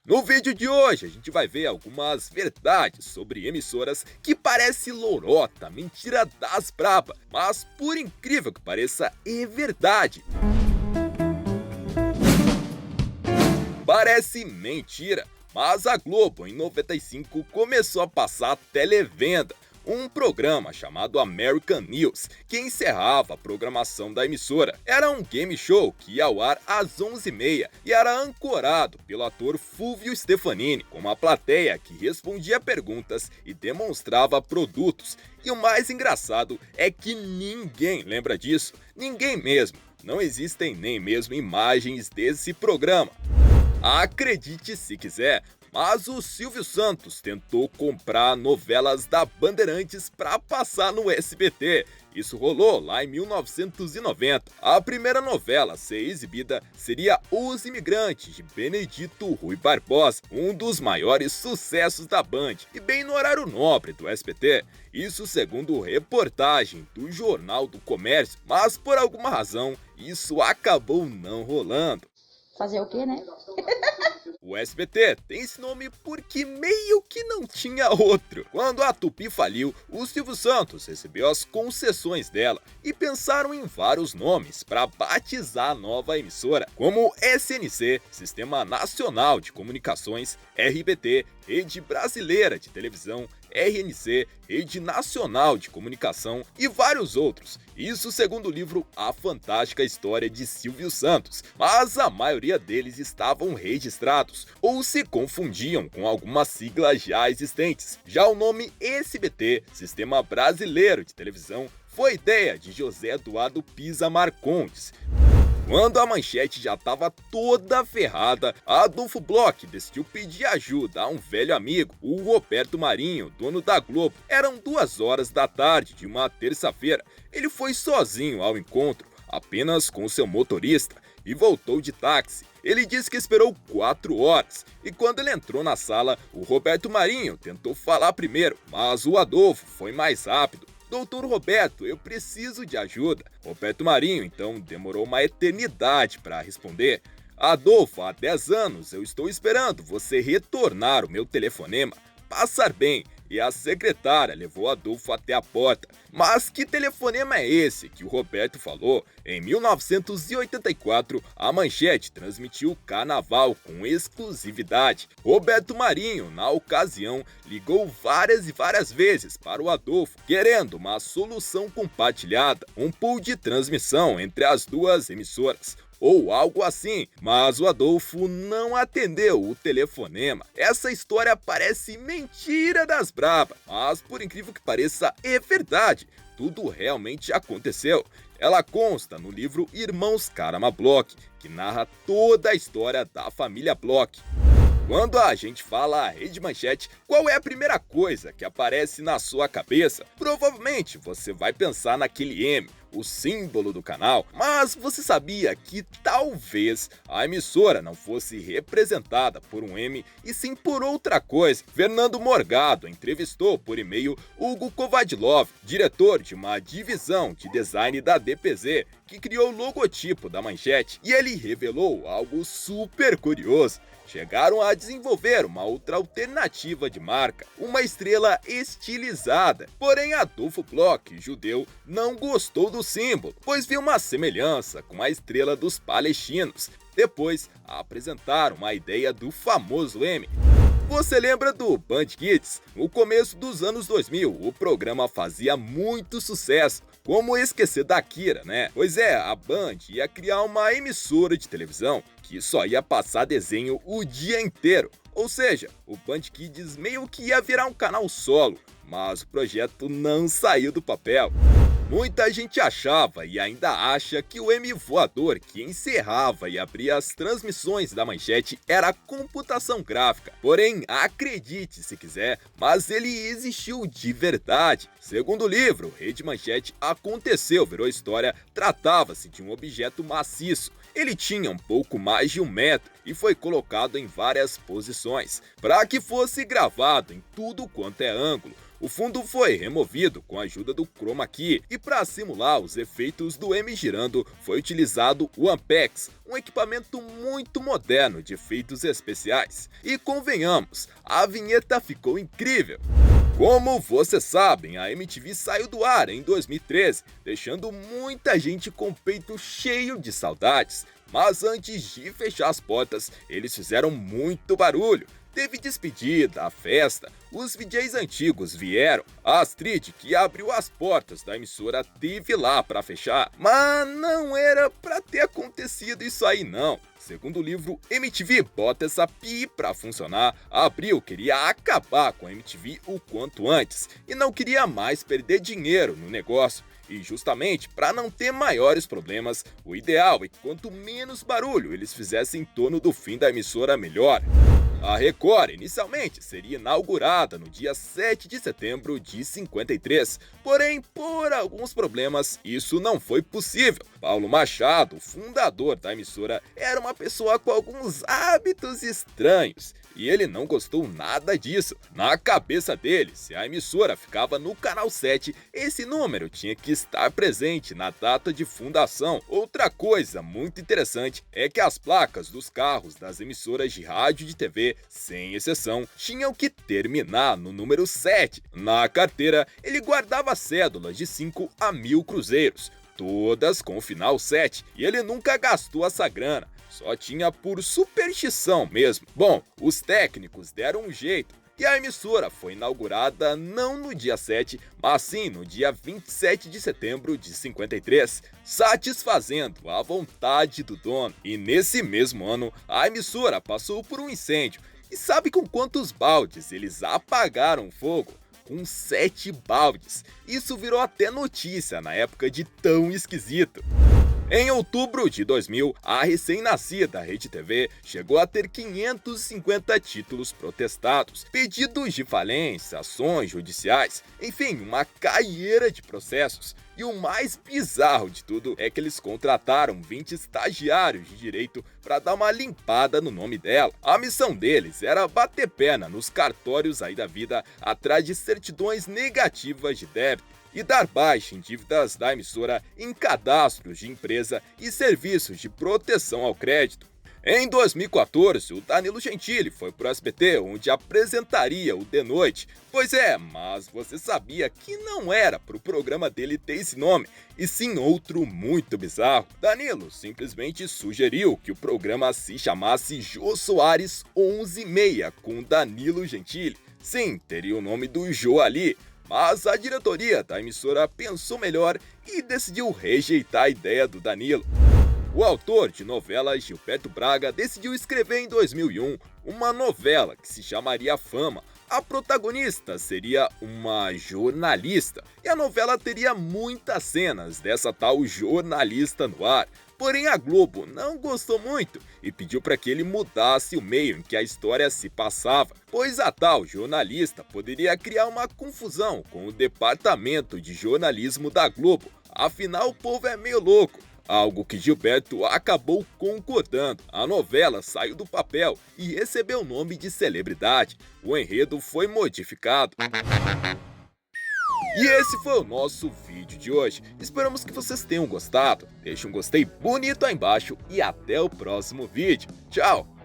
No vídeo de hoje a gente vai ver algumas verdades sobre emissoras que parece lorota, mentira das braba, mas por incrível que pareça é verdade. Parece mentira, mas a Globo em 95 começou a passar televenda, um programa chamado American News, que encerrava a programação da emissora. Era um game show que ia ao ar às 11h30 e era ancorado pelo ator Fulvio Stefanini, com uma plateia que respondia perguntas e demonstrava produtos. E o mais engraçado é que ninguém lembra disso, ninguém mesmo. Não existem nem mesmo imagens desse programa. Acredite se quiser, mas o Silvio Santos tentou comprar novelas da Bandeirantes para passar no SBT. Isso rolou lá em 1990. A primeira novela a ser exibida seria Os Imigrantes, de Benedito Rui Barbosa, um dos maiores sucessos da Band, e bem no horário nobre do SBT. Isso segundo reportagem do Jornal do Comércio, mas por alguma razão isso acabou não rolando. Fazer o quê, né? O SBT tem esse nome porque meio que não tinha outro. Quando a Tupi faliu, o Silvio Santos recebeu as concessões dela e pensaram em vários nomes para batizar a nova emissora, como SNC, Sistema Nacional de Comunicações, RBT, Rede Brasileira de Televisão, RNC, Rede Nacional de Comunicação e vários outros. Isso segundo o livro A Fantástica História de Silvio Santos, mas a maioria deles estavam registrados ou se confundiam com algumas siglas já existentes. Já o nome SBT, Sistema Brasileiro de Televisão, foi ideia de José Eduardo Pisa Marcondes. Quando a manchete já estava toda ferrada, Adolfo Bloch decidiu pedir ajuda a um velho amigo, o Roberto Marinho, dono da Globo. Eram 2h da tarde de uma terça-feira. Ele foi sozinho ao encontro, apenas com seu motorista, e voltou de táxi. Ele disse que esperou 4 horas, e quando ele entrou na sala, o Roberto Marinho tentou falar primeiro, mas o Adolfo foi mais rápido. Doutor Roberto, eu preciso de ajuda. Roberto Marinho, então, demorou uma eternidade para responder. Adolfo, há 10 anos eu estou esperando você retornar o meu telefonema. Passar bem. E a secretária levou Adolfo até a porta. Mas que telefonema é esse que o Roberto falou? Em 1984, a Manchete transmitiu o Carnaval com exclusividade. Roberto Marinho, na ocasião, ligou várias e várias vezes para o Adolfo, querendo uma solução compartilhada, um pool de transmissão entre as duas emissoras, ou algo assim, mas o Adolfo não atendeu o telefonema. Essa história parece mentira das braba, mas por incrível que pareça é verdade, tudo realmente aconteceu. Ela consta no livro Irmãos Karama Bloch, que narra toda a história da família Bloch. Quando a gente fala Rede Manchete, qual é a primeira coisa que aparece na sua cabeça? Provavelmente você vai pensar naquele M, o símbolo do canal, mas você sabia que talvez a emissora não fosse representada por um M e sim por outra coisa? Fernando Morgado entrevistou por e-mail Hugo Kovadlov, diretor de uma divisão de design da DPZ, que criou o logotipo da Manchete, e ele revelou algo super curioso. Chegaram a desenvolver uma outra alternativa de marca, uma estrela estilizada. Porém, Adolfo Bloch, judeu, não gostou do símbolo, pois viu uma semelhança com a estrela dos palestinos. Depois, apresentaram a ideia do famoso M. Você lembra do Band Kids? No começo dos anos 2000, o programa fazia muito sucesso. Como esquecer da Kira, né? Pois é, a Band ia criar uma emissora de televisão que só ia passar desenho o dia inteiro. Ou seja, o Band Kids meio que ia virar um canal solo, mas o projeto não saiu do papel. Muita gente achava e ainda acha que o M voador que encerrava e abria as transmissões da Manchete era computação gráfica. Porém, acredite se quiser, mas ele existiu de verdade. Segundo o livro, Rede Manchete aconteceu, virou história, tratava-se de um objeto maciço. Ele tinha um pouco mais de 1 metro e foi colocado em várias posições, para que fosse gravado em tudo quanto é ângulo. O fundo foi removido com a ajuda do Chroma Key e para simular os efeitos do M girando foi utilizado o Ampex, um equipamento muito moderno de efeitos especiais. E convenhamos, a vinheta ficou incrível! Como vocês sabem, a MTV saiu do ar em 2013, deixando muita gente com o peito cheio de saudades. Mas antes de fechar as portas, eles fizeram muito barulho. Teve despedida, festa, os VJs antigos vieram, a Astrid, que abriu as portas da emissora, teve lá para fechar. Mas não era para ter acontecido isso aí não. Segundo o livro MTV Bota Essa Pi pra funcionar, a Abril queria acabar com a MTV o quanto antes e não queria mais perder dinheiro no negócio. E justamente para não ter maiores problemas, o ideal é que quanto menos barulho eles fizessem em torno do fim da emissora, melhor. A Record, inicialmente, seria inaugurada no dia 7 de setembro de 53, porém, por alguns problemas, isso não foi possível. Paulo Machado, o fundador da emissora, era uma pessoa com alguns hábitos estranhos, e ele não gostou nada disso. Na cabeça dele, se a emissora ficava no canal 7, esse número tinha que estar presente na data de fundação. Outra coisa muito interessante é que as placas dos carros das emissoras de rádio e de TV, sem exceção, tinham que terminar no número 7. Na carteira, ele guardava cédulas de 5 a 1.000 cruzeiros, todas com o final 7, e ele nunca gastou essa grana. Só tinha por superstição mesmo. Bom, os técnicos deram um jeito e a emissora foi inaugurada não no dia 7, mas sim no dia 27 de setembro de 53, satisfazendo a vontade do dono. E nesse mesmo ano, a emissora passou por um incêndio. E sabe com quantos baldes eles apagaram o fogo? Com 7 baldes. Isso virou até notícia na época de tão esquisito. Em outubro de 2000, a recém-nascida Rede TV chegou a ter 550 títulos protestados, pedidos de falência, ações judiciais, enfim, uma carreira de processos. E o mais bizarro de tudo é que eles contrataram 20 estagiários de direito para dar uma limpada no nome dela. A missão deles era bater perna nos cartórios aí da vida atrás de certidões negativas de débito e dar baixa em dívidas da emissora em cadastros de empresa e serviços de proteção ao crédito. Em 2014, o Danilo Gentili foi pro SBT, onde apresentaria o De Noite. Pois é, mas você sabia que não era pro programa dele ter esse nome, e sim outro muito bizarro. Danilo simplesmente sugeriu que o programa se chamasse Jô Soares 11:30 com Danilo Gentili. Sim, teria o nome do Jô ali. Mas a diretoria da emissora pensou melhor e decidiu rejeitar a ideia do Danilo. O autor de novelas Gilberto Braga decidiu escrever em 2001 uma novela que se chamaria Fama. A protagonista seria uma jornalista e a novela teria muitas cenas dessa tal jornalista no ar. Porém, a Globo não gostou muito e pediu para que ele mudasse o meio em que a história se passava, pois a tal jornalista poderia criar uma confusão com o departamento de jornalismo da Globo. Afinal, o povo é meio louco. Algo que Gilberto acabou concordando. A novela saiu do papel e recebeu o nome de celebridade. O enredo foi modificado. E esse foi o nosso vídeo de hoje. Esperamos que vocês tenham gostado. Deixe um gostei bonito aí embaixo e até o próximo vídeo. Tchau!